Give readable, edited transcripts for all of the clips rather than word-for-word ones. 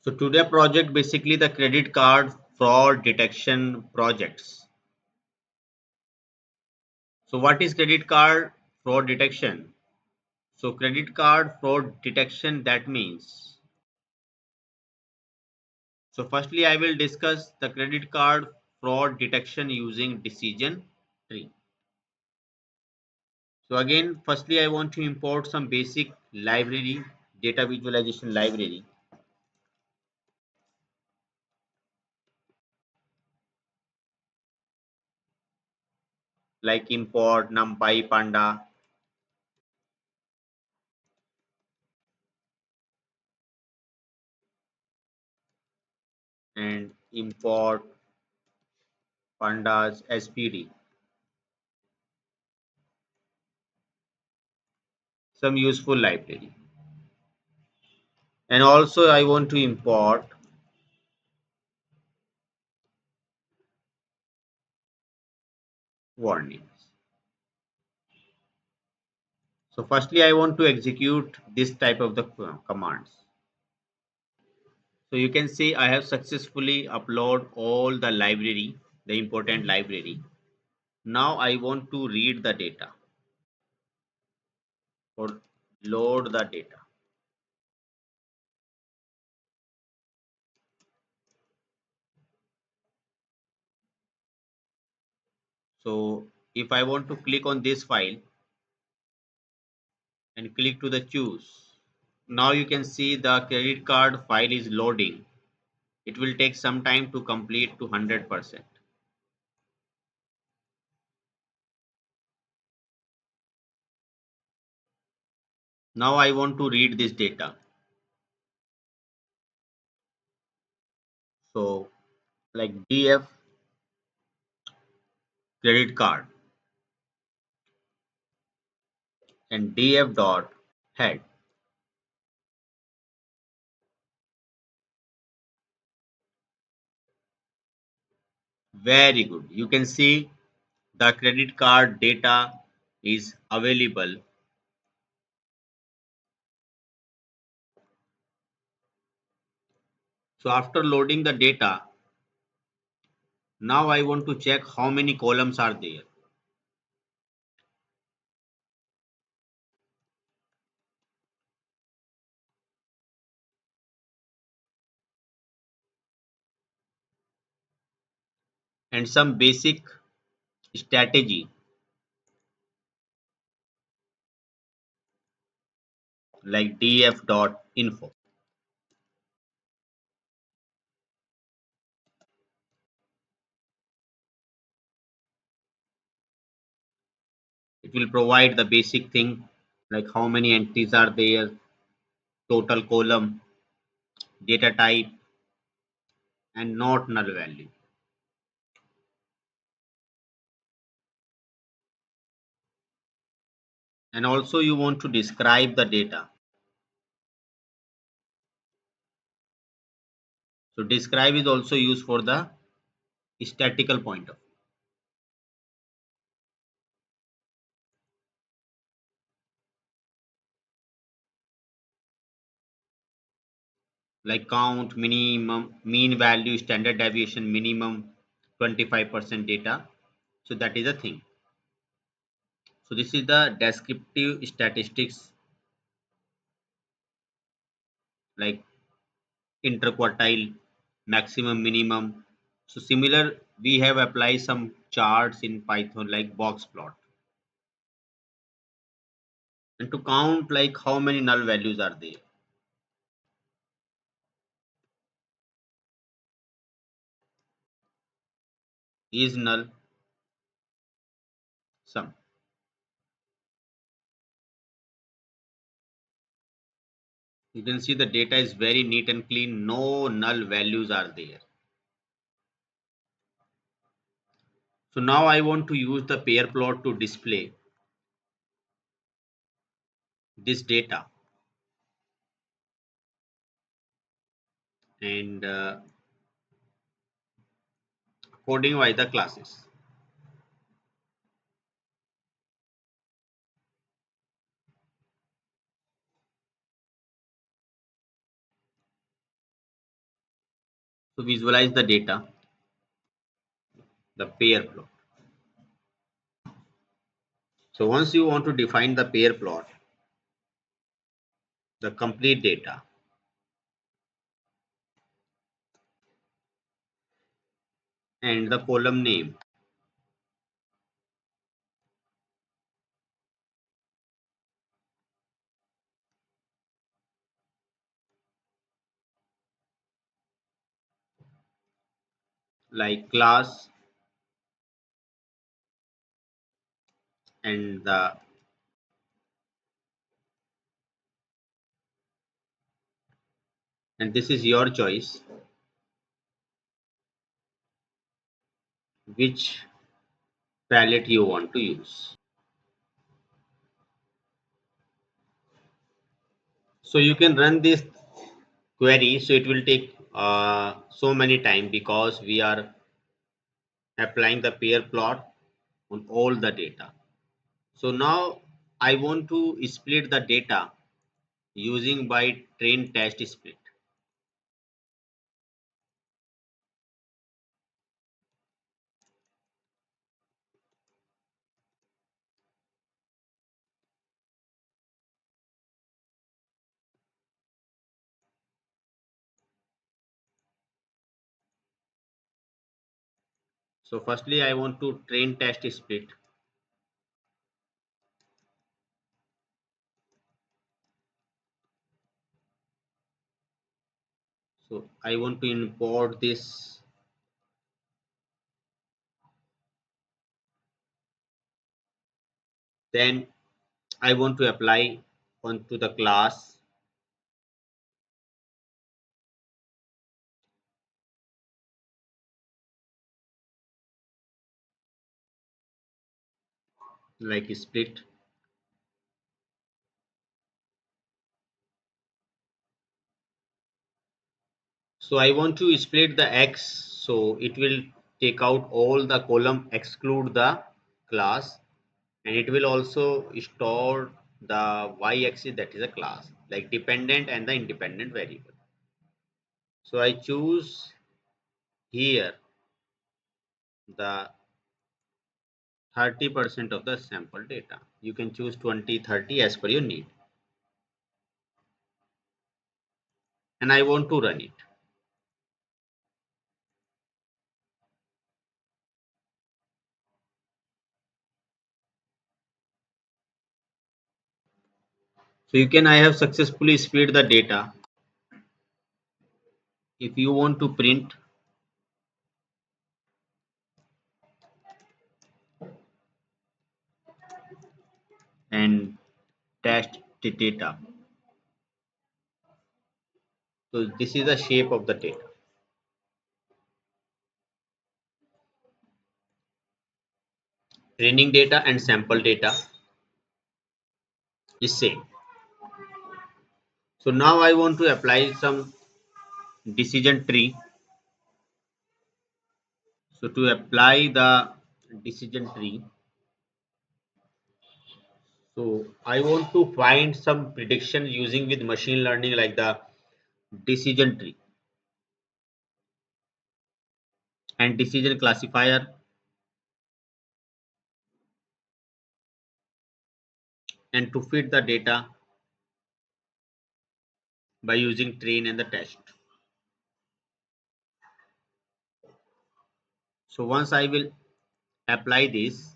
So today project basically the credit card fraud detection projects. So what is credit card fraud detection? So credit card fraud detection, that means. So firstly I will discuss the credit card fraud detection using decision tree. So again, firstly I want to import some basic library, data visualization library. Like import numpy panda and import pandas spd, some useful library. And also I want to import warnings. So firstly I want to execute this type of the commands. So you can see I have successfully upload all the library, the important library. Now I want to read the data or load the data. So if I want to click on this file and click to the choose, now you can see the credit card file is loading. It will take some time to complete to 100%. Now I want to read this data. So like DF credit card and DF dot head. Very good. You can see the credit card data is available. So after loading the data, now I want to check how many columns are there. And some basic strategy like df dot info. It will provide the basic thing like how many entries are there, total column, data type, and not null value. And also you want to describe the data. So describe is also used for the statistical point of view. Like count, minimum, mean value, standard deviation, minimum 25% data. So that is a thing. So this is the descriptive statistics like interquartile, maximum, minimum. So similar, we have applied some charts in Python like box plot. And to count like how many null values are there. Is null sum. You can see the data is very neat and clean. No null values are there. So now I want to use the pair plot to display this data and coding by the classes. To visualize the data, the pair plot. So once you want to define the pair plot, the complete data, and the column name, like class, and the and this is your choice, which palette you want to use. So you can run this query. So it will take so many time because we are applying the pair plot on all the data. So now I want to split the data using by train test split. So firstly I want to train test split. So I want to import this. Then I want to apply onto the class, like split. So I want to split the x, so it will take out all the column, exclude the class, and it will also store the y-axis, that is a class, like dependent and the independent variable. So I choose here the 30% of the sample data. You can choose 20, 30 as per your need. And I want to run it. So I have successfully split the data. If you want to print, and test the data. So this is the shape of the data. Training data and sample data is same. So now I want to apply some decision tree. So to apply the decision tree, so I want to find some prediction using with machine learning, like the decision tree and decision classifier, and to fit the data by using train and the test. So once I will apply this,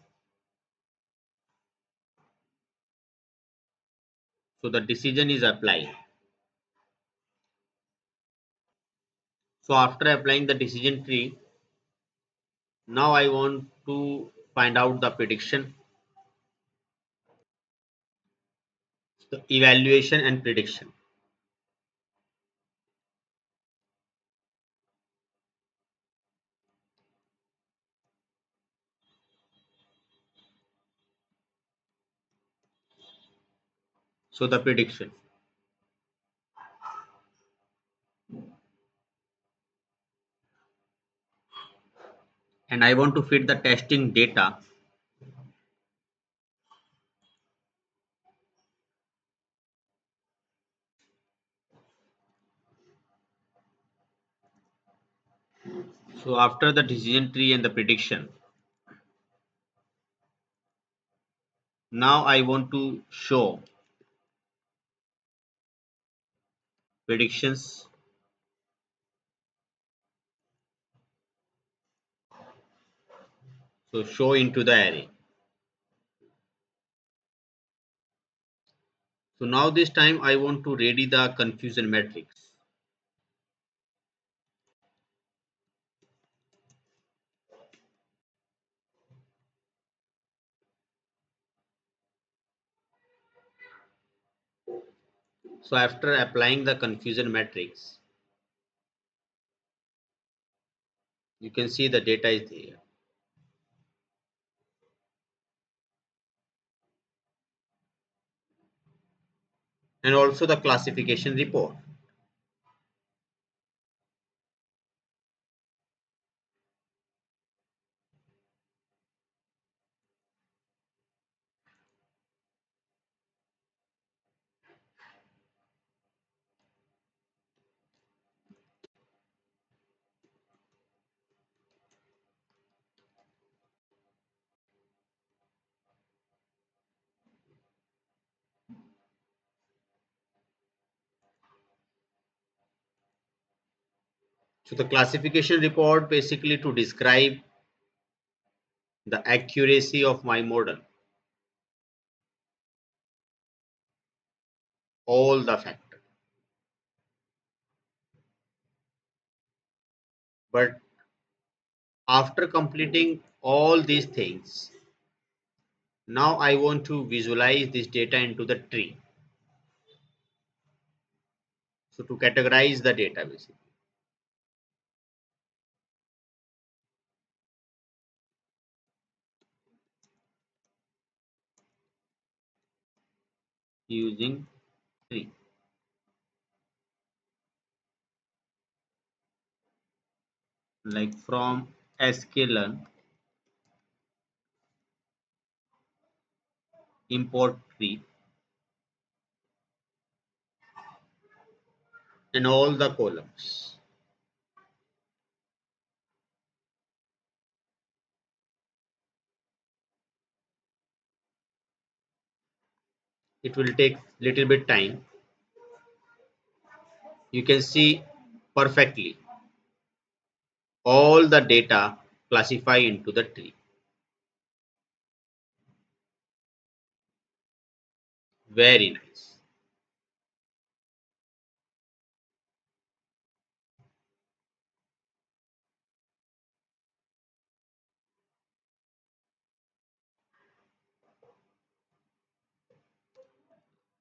so the decision is applied. So after applying the decision tree, now I want to find out the prediction, the evaluation and prediction. So the prediction, and I want to fit the testing data. So after the decision tree and the prediction, now I want to show predictions. So show into the array. So now this time I want to ready the confusion matrix. So after applying the confusion matrix, you can see the data is there. And also the classification report. So the classification report basically to describe the accuracy of my model, all the factors. But after completing all these things, now I want to visualize this data into the tree. So to categorize the data basically using tree, like from sklearn import tree and all the columns. It will take little bit time. You can see perfectly all the data classify into the tree. Very nice.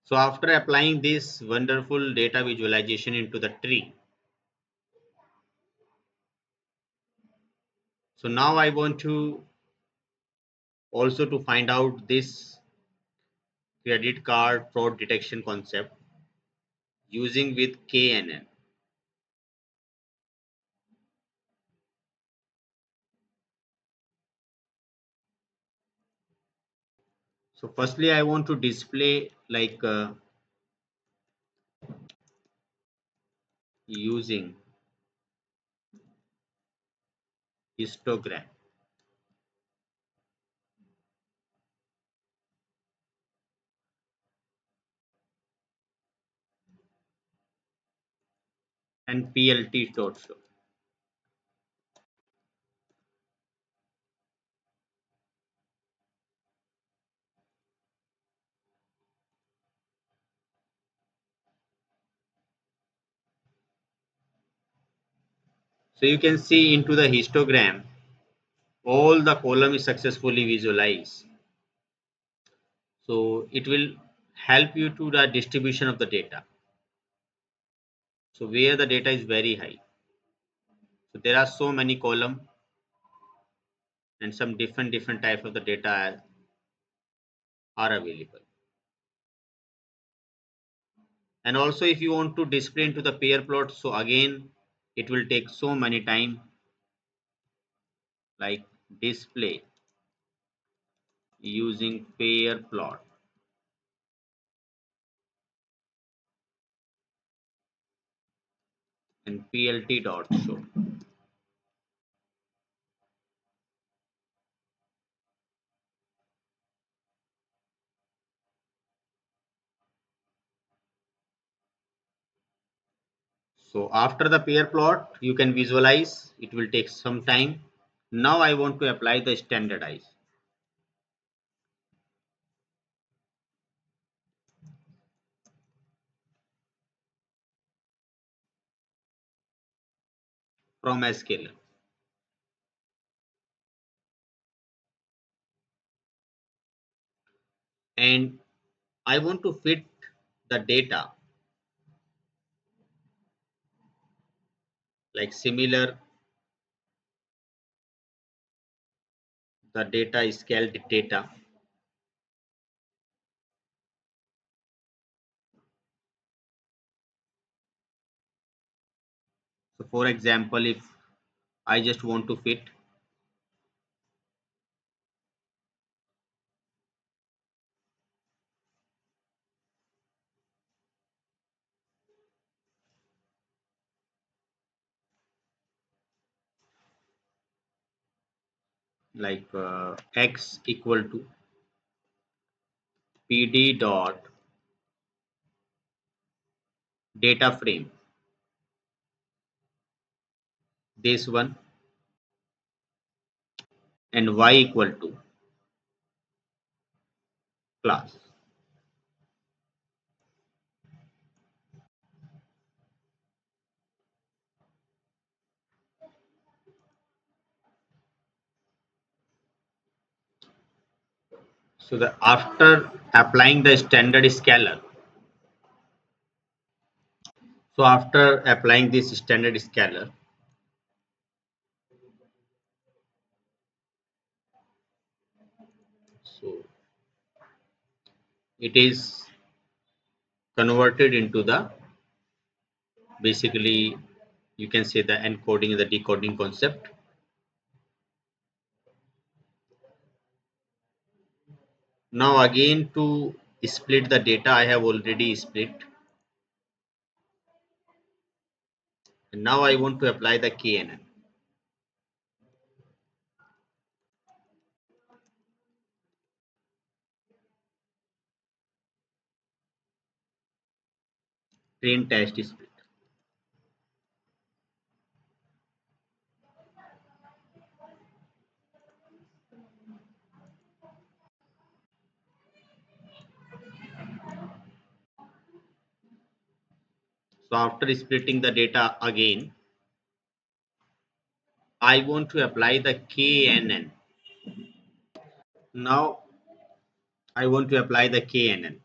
So after applying this wonderful data visualization into the tree, so now I want to also to find out this credit card fraud detection concept using with KNN. So firstly, I want to display like using histogram and PLT dot show. So you can see into the histogram, all the column is successfully visualized. So it will help you to the distribution of the data. So where the data is very high. So there are so many column and some different type of the data are available. And also if you want to display into the pair plot, so again it will take so many time, like display using pair plot and plt dot show. So after the pair plot, you can visualize, it will take some time. Now I want to apply the standardize. From a scalar. And I want to fit the data like similar, the data is scaled data. So for example, if I just want to fit like x equal to pd dot data frame, this one, and y equal to class. So the after applying the standard scalar, so after applying this standard scalar, so it is converted into the, basically you can say the encoding and the decoding concept. Now again to split the data, I have already split, and now I want to apply the KNN. Train test split. So after splitting the data again, I want to apply the KNN. Now I want to apply the KNN.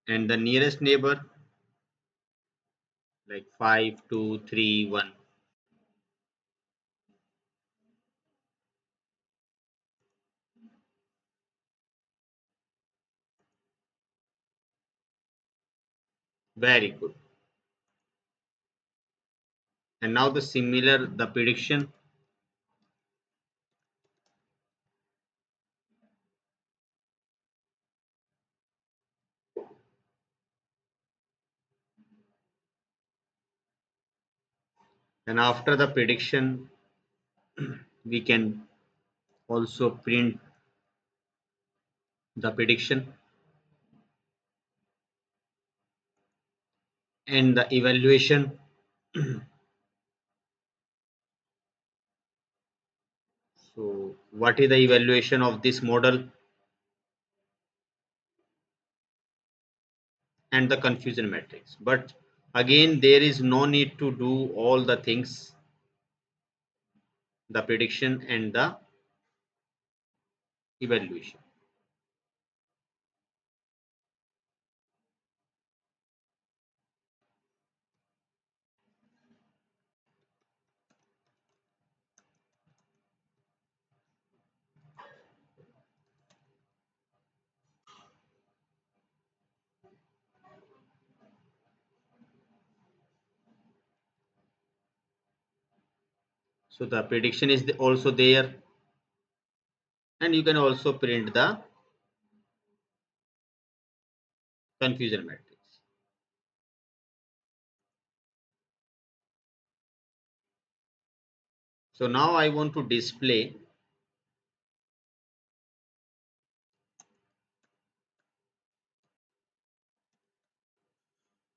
And the nearest neighbor like 5, 2, 3, 1. Very good. And now the similar, the prediction. And after the prediction, we can also print the prediction and the evaluation. So what is the evaluation of this model and the confusion matrix? But again, there is no need to do all the things, the prediction and the evaluation. So the prediction is also there, and you can also print the confusion matrix. So now I want to display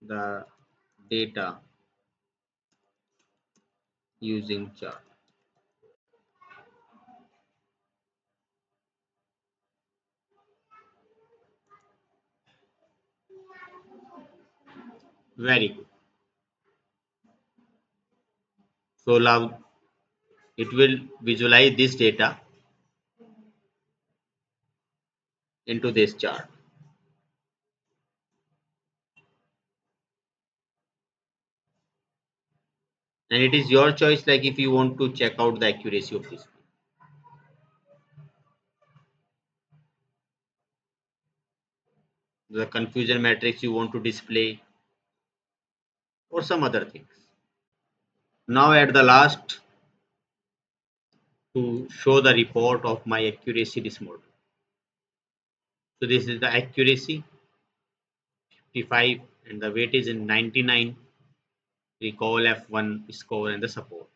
the data using chart. Very good. So now it will visualize this data into this chart. And it is your choice, like if you want to check out the accuracy of this, the confusion matrix you want to display, or some other things. Now at the last, to show the report of my accuracy this model. So this is the accuracy 55 and the weight is in 99. Recall F1 score and the support.